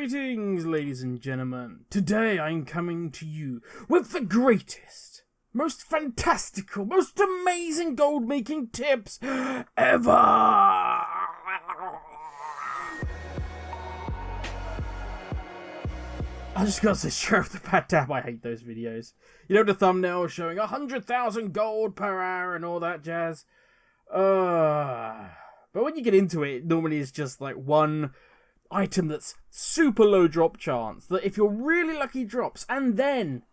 Greetings, ladies and gentlemen. Today I'm coming to you with the greatest, most fantastical, most amazing gold making tips ever. I just gotta say straight off the bat, damn, I hate those videos. You know, the thumbnail showing 100,000 gold per hour and all that jazz. But when you get into it, normally it's just like one item that's super low drop chance, that if you're really lucky drops, and then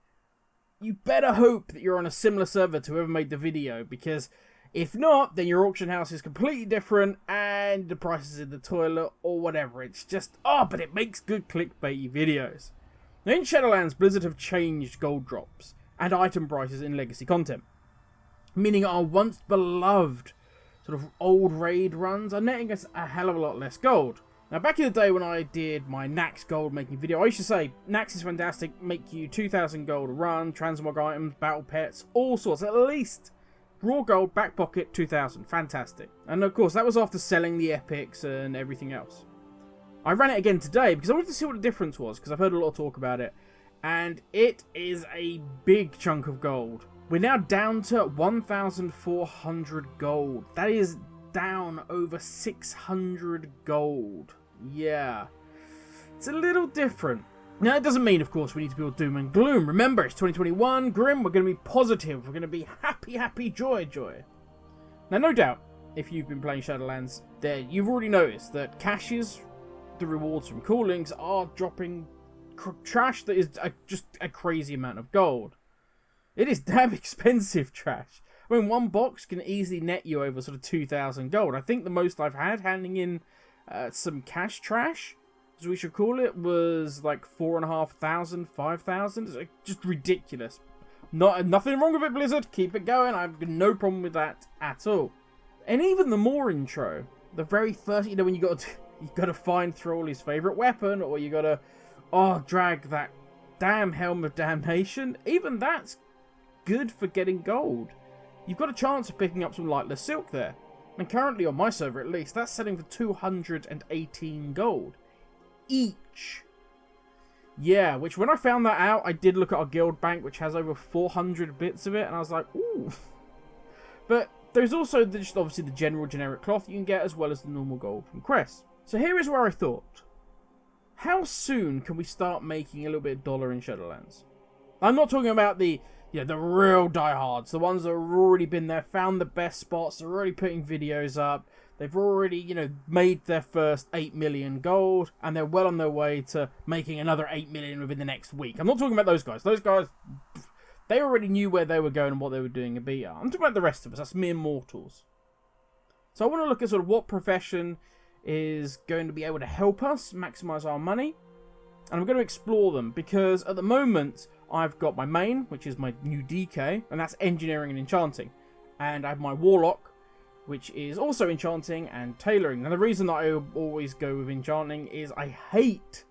you better hope that you're on a similar server to whoever made the video, because if not, then your auction house is completely different and the price is in the toilet or whatever. It's just, but it makes good clickbaity videos. Now in Shadowlands, Blizzard have changed gold drops and item prices in legacy content, meaning our once beloved sort of old raid runs are netting us a hell of a lot less gold. Now, back in the day when I did my Nax gold making video, I used to say, Nax is fantastic, make you 2,000 gold a run, transmog items, battle pets, all sorts, at least. Raw gold, back pocket, 2,000, fantastic. And of course, that was after selling the epics and everything else. I ran it again today because I wanted to see what the difference was, because I've heard a lot of talk about it. And it is a big chunk of gold. We're now down to 1,400 gold. That is down over 600 gold. Yeah, it's a little different. Now, that doesn't mean, of course, we need to be all doom and gloom. Remember, it's 2021, grim, we're going to be positive, we're going to be happy, joy. Now, no doubt, if you've been playing Shadowlands, you've already noticed that caches, the rewards from callings, are dropping trash that is just a crazy amount of gold. It is damn expensive trash. I mean, one box can easily net you over sort of 2,000 gold. I think the most I've had handing in some cash trash, as we should call it, was like 4,500, 5,000. It's like just ridiculous. Nothing wrong with it, Blizzard. Keep it going. I've got no problem with that at all. And even the more intro, the very first, you know, when you got to find Thrall's favorite weapon, or you got to drag that damn Helm of Damnation. Even that's good for getting gold. You've got a chance of picking up some lightless silk there. And currently, on my server at least, that's selling for 218 gold each. Yeah, which when I found that out, I did look at our guild bank, which has over 400 bits of it, and I was like, ooh. But there's also just obviously the general generic cloth you can get, as well as the normal gold from quests. So here is where I thought, how soon can we start making a little bit of dollar in Shadowlands? I'm not talking about the real diehards, the ones that have already been there, found the best spots, they're already putting videos up, they've already, made their first 8 million gold, and they're well on their way to making another 8 million within the next week. I'm not talking about those guys. Those guys, they already knew where they were going and what they were doing in beta. I'm talking about the rest of us, that's mere mortals. So I want to look at sort of what profession is going to be able to help us maximize our money, and I'm going to explore them, because at the moment, I've got my main, which is my new DK, and that's engineering and enchanting. And I have my warlock, which is also enchanting and tailoring. Now, the reason that I always go with enchanting is I hate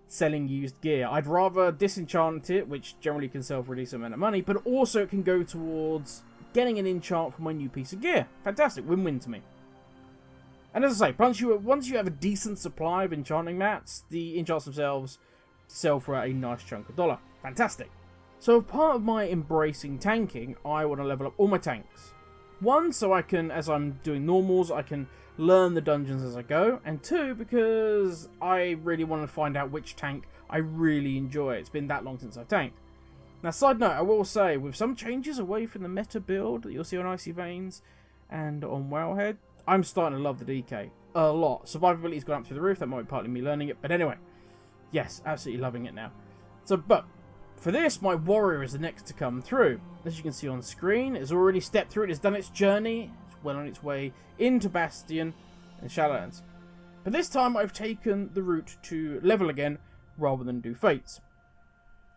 selling used gear. I'd rather disenchant it, which generally can sell for a decent amount of money, but also it can go towards getting an enchant for my new piece of gear. Fantastic, win-win to me. And as I say, once you have a decent supply of enchanting mats, the enchants themselves sell for a nice chunk of dollar. Fantastic. So as part of my embracing tanking, I want to level up all my tanks. One, so I can, as I'm doing normals, I can learn the dungeons as I go. And two, because I really want to find out which tank I really enjoy. It's been that long since I've tanked. Now, side note, I will say, with some changes away from the meta build that you'll see on Icy Veins and on Whalehead, I'm starting to love the DK a lot. Survivability's gone up through the roof. That might be partly me learning it. But anyway, yes, absolutely loving it now. So, but for this, my warrior is the next to come through. As you can see on screen, it's already stepped through it. It's done its journey. It's well on its way into Bastion and Shadowlands. But this time, I've taken the route to level again rather than do fates.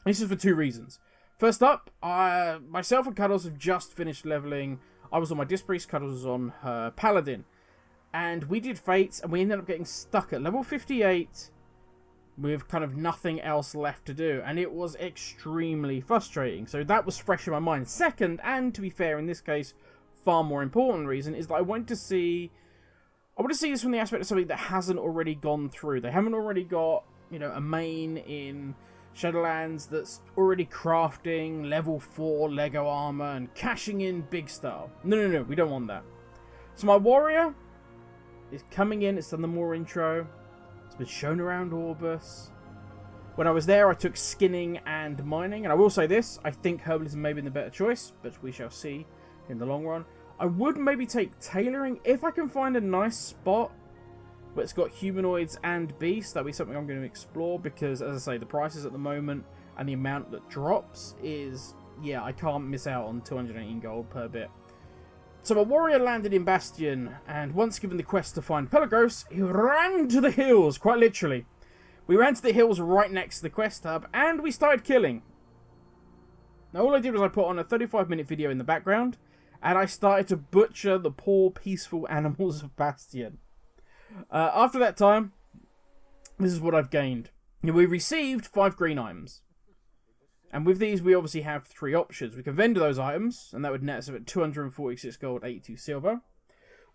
This is for two reasons. First up, myself and Cuddles have just finished leveling. I was on my Disc Priest, Cuddles was on her Paladin. And we did fates, and we ended up getting stuck at level 58 with kind of nothing else left to do. And it was extremely frustrating. So that was fresh in my mind. Second, and to be fair, in this case, far more important reason, is that I want to see this from the aspect of something that hasn't already gone through. They haven't already got you know, a main in Shadowlands that's already crafting level 4 Lego armor and cashing in big style. No, we don't want that. So my warrior is coming in, it's done the more intro, it's been shown around Orbis. When I was there, I took skinning and mining, and I will say this, I think herbalism may have been the better choice, but we shall see in the long run. I would maybe take tailoring if I can find a nice spot but it's got humanoids and beasts. That'll be something I'm going to explore because, as I say, the prices at the moment and the amount that drops is, yeah, I can't miss out on 218 gold per bit. So a warrior landed in Bastion, and once given the quest to find Pelagos, he ran to the hills, quite literally. We ran to the hills right next to the quest hub, and we started killing. Now all I did was I put on a 35-minute video in the background, and I started to butcher the poor, peaceful animals of Bastion. After that time, this is what I've gained. We received 5 green items. And with these, we obviously have 3 options. We can vendor those items, and that would net us at 246 gold, 82 silver.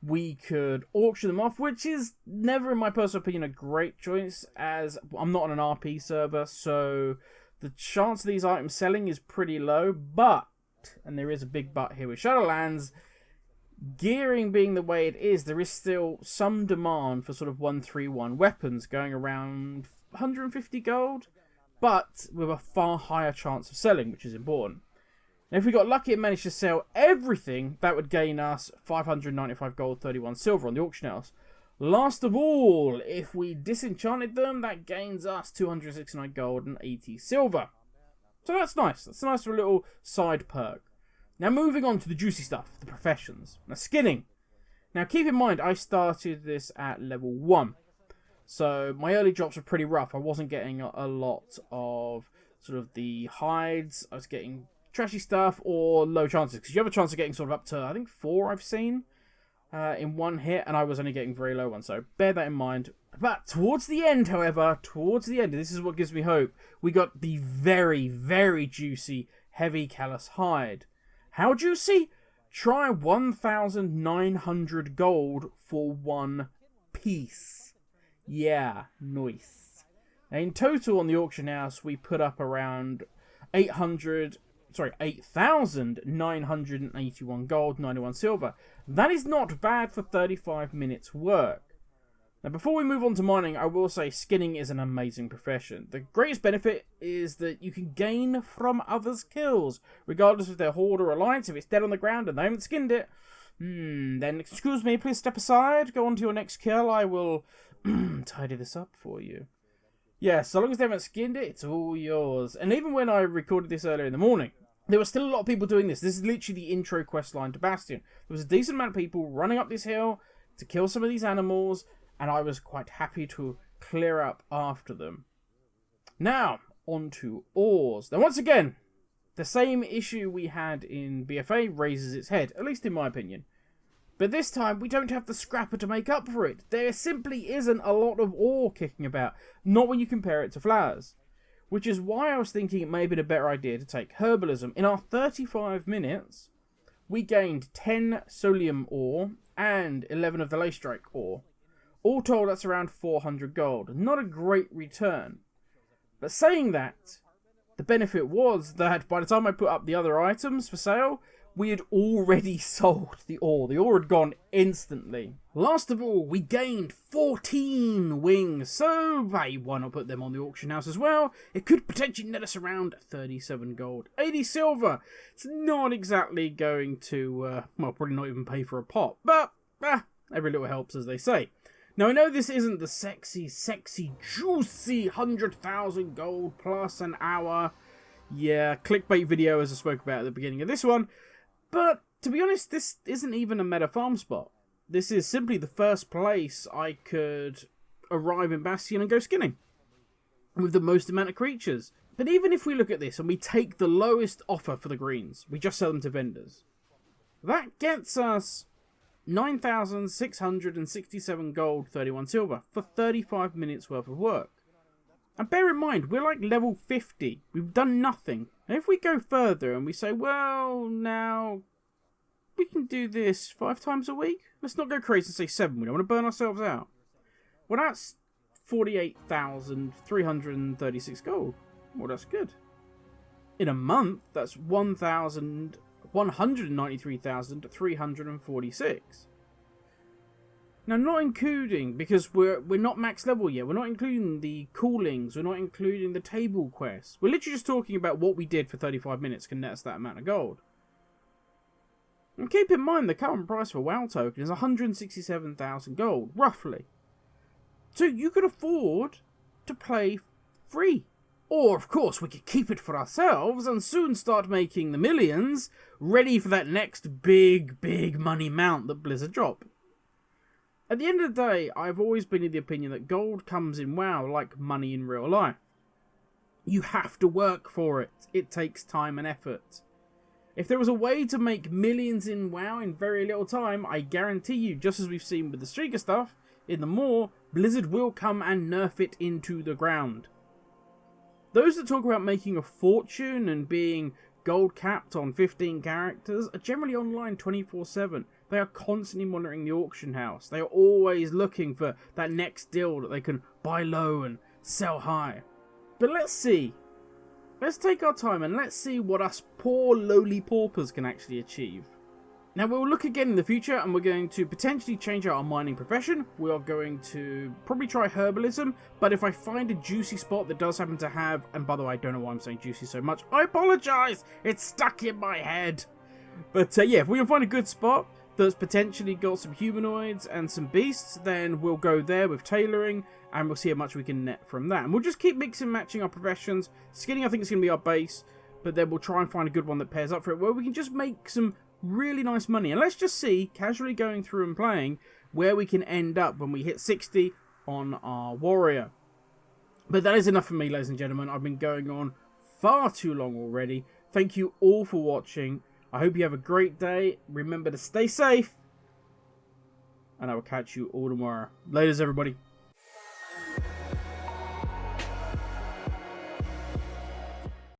We could auction them off, which is never, in my personal opinion, a great choice, as I'm not on an RP server, so the chance of these items selling is pretty low. But, and there is a big but here with Shadowlands, gearing being the way it is, there is still some demand for sort of 131 weapons going around 150 gold, but with a far higher chance of selling, which is important. Now, if we got lucky and managed to sell everything, that would gain us 595 gold, 31 silver on the auction house. Last of all, if we disenchanted them, that gains us 269 gold and 80 silver. So that's nice. That's a nice little side perk. Now moving on to the juicy stuff, the professions. Now skinning. Now keep in mind, I started this at level 1. So my early drops were pretty rough. I wasn't getting a lot of sort of the hides. I was getting trashy stuff or low chances. Because you have a chance of getting sort of up to, I think, 4 I've seen in one hit. And I was only getting very low ones. So bear that in mind. But towards the end, however, this is what gives me hope. We got the very, very juicy heavy callus hide. How juicy? Try 1,900 gold for 1 piece. Yeah, nice. Now in total on the auction house, we put up around 8,981 gold, 91 silver. That is not bad for 35 minutes work. Now, before we move on to mining, I will say skinning is an amazing profession. The greatest benefit is that you can gain from others' kills, regardless if they're Horde or Alliance. If it's dead on the ground and they haven't skinned it, then excuse me, please step aside, go on to your next kill, I will tidy this up for you. Yeah, so long as they haven't skinned it, it's all yours. And even when I recorded this earlier in the morning, there were still a lot of people doing this. This is literally the intro quest line to Bastion. There was a decent amount of people running up this hill to kill some of these animals, and I was quite happy to clear up after them. Now, on to ores. Now, once again, the same issue we had in BFA raises its head, at least in my opinion. But this time, we don't have the scrapper to make up for it. There simply isn't a lot of ore kicking about, not when you compare it to flowers. Which is why I was thinking it may have been a better idea to take herbalism. In our 35 minutes, we gained 10 solium ore and 11 of the ley strike ore. All told, that's around 400 gold. Not a great return. But saying that, the benefit was that by the time I put up the other items for sale, we had already sold the ore. The ore had gone instantly. Last of all, we gained 14 wings. So, hey, why not put them on the auction house as well? It could potentially net us around 37 gold, 80 silver. It's not exactly going to, well, probably not even pay for a pot. But, every little helps, as they say. Now, I know this isn't the sexy, juicy 100,000 gold plus an hour, yeah, clickbait video as I spoke about at the beginning of this one, but to be honest, this isn't even a meta farm spot. This is simply the first place I could arrive in Bastion and go skinning, with the most amount of creatures. But even if we look at this and we take the lowest offer for the greens, we just sell them to vendors, that gets us 9,667 gold, 31 silver for 35 minutes worth of work. And bear in mind, we're like level 50. We've done nothing. And if we go further and we say, well, now we can do this 5 times a week. Let's not go crazy and say 7. We don't want to burn ourselves out. Well, that's 48,336 gold. Well, that's good. In a month, that's 193,346. Now, not including, because we're not max level yet, we're not including the callings, we're not including the table quests. We're literally just talking about what we did for 35 minutes can net us that amount of gold. And keep in mind, the current price for a WoW token is 167,000 gold, roughly. So you could afford to play free. Or, of course, we could keep it for ourselves and soon start making the millions, ready for that next big money mount that Blizzard drop. At the end of the day, I've always been of the opinion that gold comes in WoW like money in real life. You have to work for it. It takes time and effort. If there was a way to make millions in WoW in very little time, I guarantee you, just as we've seen with the Streaker stuff, in the Maw, Blizzard will come and nerf it into the ground. Those that talk about making a fortune and being gold capped on 15 characters are generally online 24/7. They are constantly monitoring the auction house. They are always looking for that next deal that they can buy low and sell high. But let's see. Let's take our time and let's see what us poor lowly paupers can actually achieve. Now we'll look again in the future and we're going to potentially change out our mining profession. We are going to probably try herbalism, but if I find a juicy spot that does happen to have, and by the way I don't know why I'm saying juicy so much, I apologise, it's stuck in my head. But yeah, if we can find a good spot that's potentially got some humanoids and some beasts, then we'll go there with tailoring and we'll see how much we can net from that. And we'll just keep mixing and matching our professions. Skinning I think is going to be our base, but then we'll try and find a good one that pairs up for it where we can just make some really nice money. And let's just see, casually going through and playing, where we can end up when we hit 60 on our warrior. But that is enough for me, ladies and gentlemen. I've been going on far too long already. Thank you all for watching. I hope you have a great day. Remember to stay safe. And I will catch you all tomorrow. Laters, everybody.